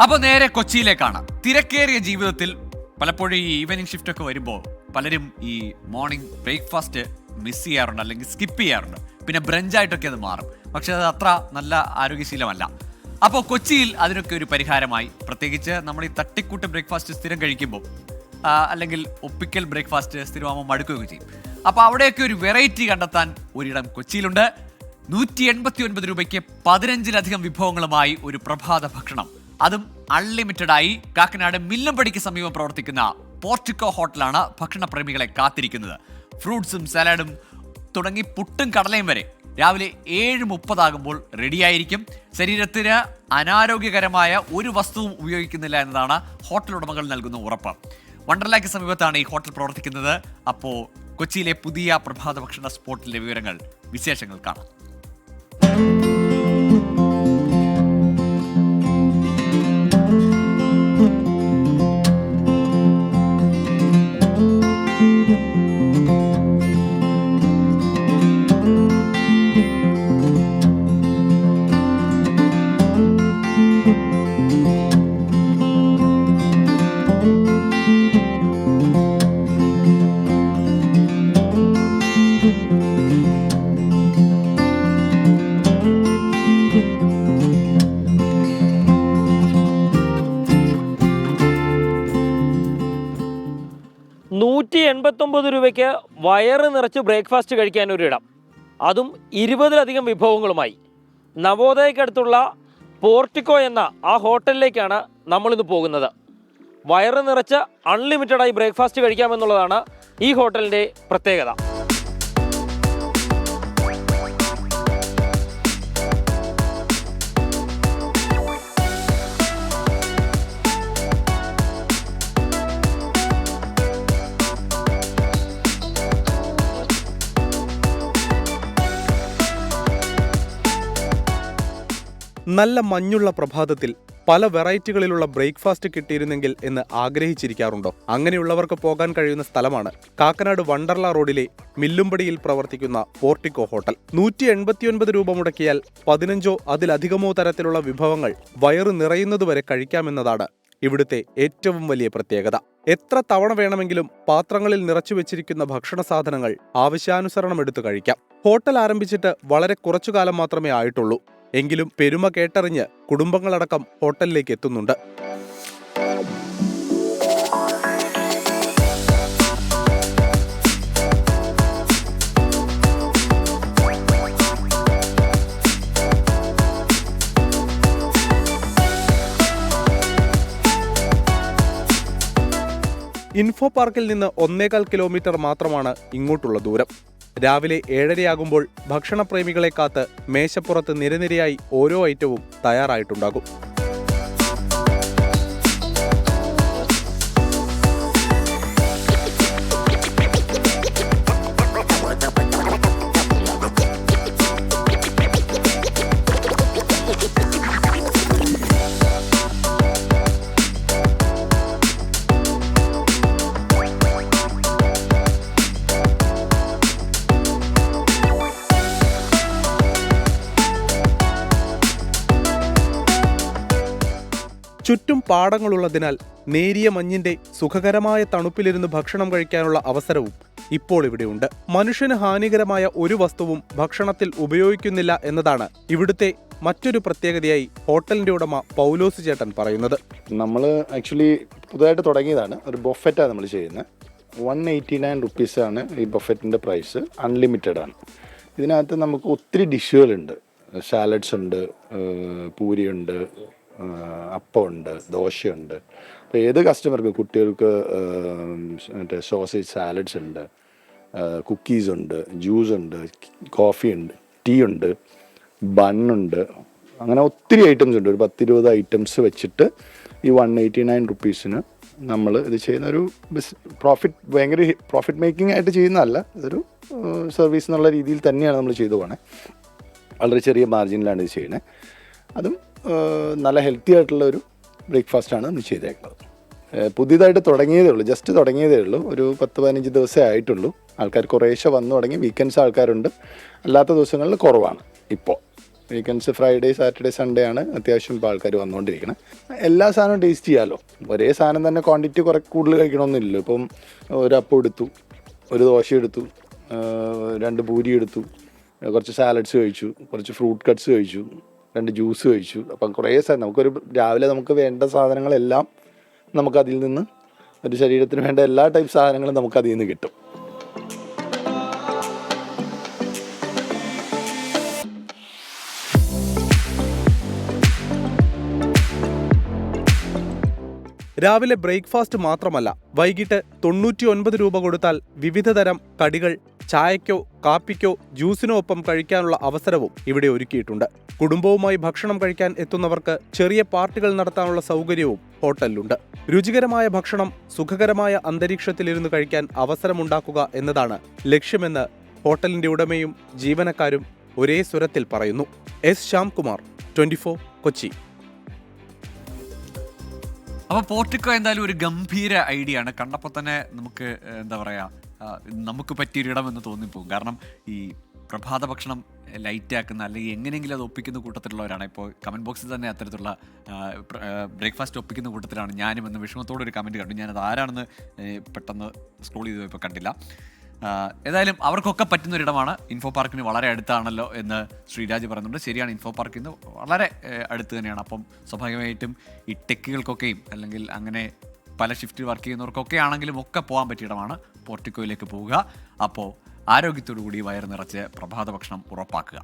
അപ്പോൾ നേരെ കൊച്ചിയിലേക്കാണ്. തിരക്കേറിയ ജീവിതത്തിൽ പലപ്പോഴും ഈ ഈവനിങ് ഷിഫ്റ്റ് ഒക്കെ വരുമ്പോൾ പലരും ഈ മോർണിംഗ് ബ്രേക്ക്ഫാസ്റ്റ് മിസ് ചെയ്യാറുണ്ട്, അല്ലെങ്കിൽ സ്കിപ്പ് ചെയ്യാറുണ്ട്. പിന്നെ ബ്രഞ്ചായിട്ടൊക്കെ അത് മാറും. പക്ഷെ അത് അത്ര നല്ല ആരോഗ്യശീലമല്ല. അപ്പോൾ കൊച്ചിയിൽ അതിനൊക്കെ ഒരു പരിഹാരമായി, പ്രത്യേകിച്ച് നമ്മൾ ഈ തട്ടിക്കൂട്ട് ബ്രേക്ക്ഫാസ്റ്റ് സ്ഥിരം കഴിക്കുമ്പോൾ, അല്ലെങ്കിൽ ഒപ്പിക്കൽ ബ്രേക്ക്ഫാസ്റ്റ് സ്ഥിരമാകുമ്പോൾ മടുക്കുകയൊക്കെ ചെയ്യും. അപ്പോൾ അവിടെയൊക്കെ ഒരു വെറൈറ്റി കണ്ടെത്താൻ ഒരിടം കൊച്ചിയിലുണ്ട്. 189 രൂപയ്ക്ക് 15-ലധികം വിഭവങ്ങളുമായി ഒരു പ്രഭാത ഭക്ഷണം, അതും അൺലിമിറ്റഡായി. കാക്കനാട് മില്ലമ്പടിക്ക് സമീപം പ്രവർത്തിക്കുന്ന പോർട്ടിക്കോ ഹോട്ടലാണ് ഭക്ഷണപ്രേമികളെ കാത്തിരിക്കുന്നത്. ഫ്രൂട്ട്സും സലാഡും തുടങ്ങി പുട്ടും കടലയും വരെ രാവിലെ 7:30 ആകുമ്പോൾ റെഡിയായിരിക്കും. ശരീരത്തിന് അനാരോഗ്യകരമായ ഒരു വസ്തുവും ഉപയോഗിക്കുന്നില്ല എന്നതാണ് ഹോട്ടൽ ഉടമകൾ നൽകുന്ന ഉറപ്പ്. വണ്ടർലായ്ക്ക് സമീപത്താണ് ഈ ഹോട്ടൽ പ്രവർത്തിക്കുന്നത്. അപ്പോൾ കൊച്ചിയിലെ പുതിയ പ്രഭാത ഭക്ഷണ സ്പോട്ടിലെ വിവരങ്ങൾ, വിശേഷങ്ങൾ കാണാം. രൂപയ്ക്ക് വയറ് നിറച്ച് ബ്രേക്ക്ഫാസ്റ്റ് കഴിക്കാൻ ഒരിടം, അതും 20-ലധികം വിഭവങ്ങളുമായി. നവോദയക്കടുത്തുള്ള പോർട്ടിക്കോ എന്ന ആ ഹോട്ടലിലേക്കാണ് നമ്മളിന്ന് പോകുന്നത്. വയറ് നിറച്ച് അൺലിമിറ്റഡായി ബ്രേക്ക്ഫാസ്റ്റ് കഴിക്കാമെന്നുള്ളതാണ് ഈ ഹോട്ടലിൻ്റെ പ്രത്യേകത. നല്ല മഞ്ഞുള്ള പ്രഭാതത്തിൽ പല വെറൈറ്റികളിലുള്ള ബ്രേക്ക്ഫാസ്റ്റ് കിട്ടിയിരുന്നെങ്കിൽ എന്ന് ആഗ്രഹിച്ചിരിക്കാറുണ്ടോ? അങ്ങനെയുള്ളവർക്ക് പോകാൻ കഴിയുന്ന സ്ഥലമാണ് കാക്കനാട് വണ്ടർല റോഡിലെ മില്ലുംപടിയിൽ പ്രവർത്തിക്കുന്ന പോർട്ടിക്കോ ഹോട്ടൽ. 189 രൂപ മുടക്കിയാൽ 15ഓ അതിലധികമോ തരത്തിലുള്ള വിഭവങ്ങൾ വയറ് നിറയുന്നതുവരെ കഴിക്കാമെന്നതാണ് ഇവിടുത്തെ ഏറ്റവും വലിയ പ്രത്യേകത. എത്ര തവണ വേണമെങ്കിലും പാത്രങ്ങളിൽ നിറച്ചുവെച്ചിരിക്കുന്ന ഭക്ഷണ സാധനങ്ങൾ ആവശ്യാനുസരണം എടുത്തു കഴിക്കാം. ഹോട്ടൽ ആരംഭിച്ചിട്ട് വളരെ കുറച്ചുകാലം മാത്രമേ ആയിട്ടുള്ളൂ. എങ്കിലും പെരുമ കേട്ടറിഞ്ഞ് കുടുംബങ്ങളടക്കം ഹോട്ടലിലേക്ക് എത്തുന്നുണ്ട്. ഇൻഫോ പാർക്കിൽ നിന്ന് 1.25 കിലോമീറ്റർ മാത്രമാണ് ഇങ്ങോട്ടുള്ള ദൂരം. രാവിലെ 7:30 ഭക്ഷണപ്രേമികളെ കാത്ത് മേശപ്പുറത്ത് നിരനിരയായി ഓരോ ഐറ്റവും തയ്യാറായിട്ടുണ്ടാകും. ചുറ്റും പാടങ്ങളുള്ളതിനാൽ നേരിയ മഞ്ഞിന്റെ സുഖകരമായ തണുപ്പിലിരുന്ന് ഭക്ഷണം കഴിക്കാനുള്ള അവസരവും ഇപ്പോൾ ഇവിടെയുണ്ട്. മനുഷ്യന് ഹാനികരമായ ഒരു വസ്തുവും ഭക്ഷണത്തിൽ ഉപയോഗിക്കുന്നില്ല എന്നതാണ് ഇവിടുത്തെ മറ്റൊരു പ്രത്യേകതയായി ഹോട്ടലിന്റെ ഉടമ പൗലോസ് ചേട്ടൻ പറയുന്നത്. നമ്മൾ ആക്ച്വലി പുതുതായിട്ട് തുടങ്ങിയതാണ്. ഒരു ബൊഫറ്റാണ് നമ്മൾ ചെയ്യുന്നത്. 189 റുപ്പീസാണ് ഈ ബൊഫറ്റിൻ്റെ പ്രൈസ്. അൺലിമിറ്റഡ് ആണ്. ഇതിനകത്ത് നമുക്ക് ഒത്തിരി ഡിഷുകളുണ്ട്. സാലഡ്സ് ഉണ്ട്, പൂരിയുണ്ട്, അപ്പമുണ്ട്, ദോശയുണ്ട്. അപ്പോൾ ഏത് കസ്റ്റമർക്ക്, കുട്ടികൾക്ക് മറ്റേ സോസേജ് സാലഡ്സ് ഉണ്ട്, കുക്കീസ് ഉണ്ട്, ജ്യൂസ് ഉണ്ട്, കോഫി ഉണ്ട്, ടീ ഉണ്ട്, ബണ്ണുണ്ട്. അങ്ങനെ ഒത്തിരി ഐറ്റംസ് ഉണ്ട്. ഒരു 10-20 ഐറ്റംസ് വെച്ചിട്ട് ഈ 189 റുപ്പീസിന് നമ്മൾ ഇത് ചെയ്യുന്ന ഒരു ഭയങ്കര പ്രോഫിറ്റ് മേക്കിംഗ് ആയിട്ട് ചെയ്യുന്നതല്ല. ഇതൊരു സർവീസ് എന്നുള്ള രീതിയിൽ തന്നെയാണ് നമ്മൾ ചെയ്തു പോകണേ. വളരെ ചെറിയ മാർജിനിലാണ് ഇത് ചെയ്യുന്നത്. അതും നല്ല ഹെൽത്തി ആയിട്ടുള്ള ഒരു ബ്രേക്ക്ഫാസ്റ്റാണ് നമ്മൾ ചെയ്തേക്കുന്നത്. പുതിയതായിട്ട് തുടങ്ങിയതേ ഉള്ളൂ, ജസ്റ്റ് തുടങ്ങിയതേ ഉള്ളൂ. ഒരു 10-15 ദിവസമേ ആയിട്ടുള്ളൂ. ആൾക്കാർ കുറേശ്ശെ വന്നു തുടങ്ങി. വീക്കെൻഡ്സ് ആൾക്കാരുണ്ട്, അല്ലാത്ത ദിവസങ്ങളിൽ കുറവാണ് ഇപ്പോൾ. വീക്കെൻഡ്സ് ഫ്രൈഡേ സാറ്റർഡേ സൺഡേ ആണ് അത്യാവശ്യം ഇപ്പോൾ ആൾക്കാർ വന്നുകൊണ്ടിരിക്കുന്നത്. എല്ലാ സാധനവും ടേസ്റ്റ് ചെയ്യാമല്ലോ. ഒരേ സാധനം തന്നെ ക്വാണ്ടിറ്റി കുറേ കൂടുതൽ കഴിക്കണമെന്നില്ലല്ലോ. ഇപ്പം ഒരു അപ്പം എടുത്തു, ഒരു ദോശ എടുത്തു, 2 പൂരി എടുത്തു, കുറച്ച് സാലഡ്സ് കഴിച്ചു, കുറച്ച് ഫ്രൂട്ട് കട്ട്സ് കഴിച്ചു, 2 ജ്യൂസ് കഴിച്ചു. അപ്പം കുറേ സാധനം നമുക്കൊരു രാവിലെ നമുക്ക് വേണ്ട സാധനങ്ങളെല്ലാം നമുക്കതിൽ നിന്ന്, ഒരു ശരീരത്തിന് വേണ്ട എല്ലാ ടൈപ്പ് സാധനങ്ങളും നമുക്കതിൽ നിന്ന് കിട്ടും. രാവിലെ ബ്രേക്ക്ഫാസ്റ്റ് മാത്രമല്ല, വൈകിട്ട് 99 രൂപ കൊടുത്താൽ വിവിധ തരം കടികൾ ചായക്കോ കാപ്പിക്കോ ജ്യൂസിനോ ഒപ്പം കഴിക്കാനുള്ള അവസരവും ഇവിടെ ഒരുക്കിയിട്ടുണ്ട്. കുടുംബവുമായി ഭക്ഷണം കഴിക്കാൻ എത്തുന്നവർക്ക് ചെറിയ പാർട്ടികൾ നടത്താനുള്ള സൗകര്യവും ഹോട്ടലിലുണ്ട്. രുചികരമായ ഭക്ഷണം സുഖകരമായ അന്തരീക്ഷത്തിലിരുന്ന് കഴിക്കാൻ അവസരമുണ്ടാക്കുക എന്നതാണ് ലക്ഷ്യമെന്ന് ഹോട്ടലിന്റെ ഉടമയും ജീവനക്കാരും ഒരേ സ്വരത്തിൽ പറയുന്നു. എസ് ശ്യാംകുമാർ, 24 കൊച്ചി. അപ്പോൾ പോർട്ടിക്കോ എന്തായാലും ഒരു ഗംഭീര ഐഡിയ ആണ്. കണ്ടപ്പോൾ തന്നെ നമുക്ക് എന്താ പറയുക, നമുക്ക് പറ്റിയൊരിടം എന്ന് തോന്നിപ്പോകും. കാരണം ഈ പ്രഭാത ഭക്ഷണം ലൈറ്റ് ആക്കുന്ന അല്ലെങ്കിൽ എങ്ങനെയെങ്കിലും അത് ഒപ്പിക്കുന്ന കൂട്ടത്തിലുള്ളവരാണ്. ഇപ്പോൾ കമൻറ്റ് ബോക്സിൽ തന്നെ അത്തരത്തിലുള്ള ബ്രേക്ക്ഫാസ്റ്റ് ഒപ്പിക്കുന്ന കൂട്ടത്തിലാണ് ഞാനും എന്ന് വിഷമത്തോടൊരു കമൻറ്റ് കണ്ടു. ഞാനത് ആരാണെന്ന് പെട്ടെന്ന് സ്ക്രോൾ ചെയ്ത് പോയപ്പോൾ കണ്ടില്ല. ഏതായാലും അവർക്കൊക്കെ പറ്റുന്നൊരിടമാണ്. ഇൻഫോ പാർക്കിന് വളരെ അടുത്താണല്ലോ എന്ന് ശ്രീരാജ് പറയുന്നുണ്ട്. ശരിയാണ്, ഇൻഫോ പാർക്കിൽ നിന്ന് വളരെ അടുത്ത് തന്നെയാണ്. അപ്പം സ്വാഭാവികമായിട്ടും ഈ ടെക്കുകൾക്കൊക്കെയും അല്ലെങ്കിൽ അങ്ങനെ പല ഷിഫ്റ്റിൽ വർക്ക് ചെയ്യുന്നവർക്കൊക്കെ ആണെങ്കിലും ഒക്കെ പോകാൻ പറ്റിയിടമാണ് പോർട്ടിക്കോയിലേക്ക് പോവുക. അപ്പോൾ ആരോഗ്യത്തോടു കൂടി വയറ് നിറച്ച് പ്രഭാത ഭക്ഷണം ഉറപ്പാക്കുക.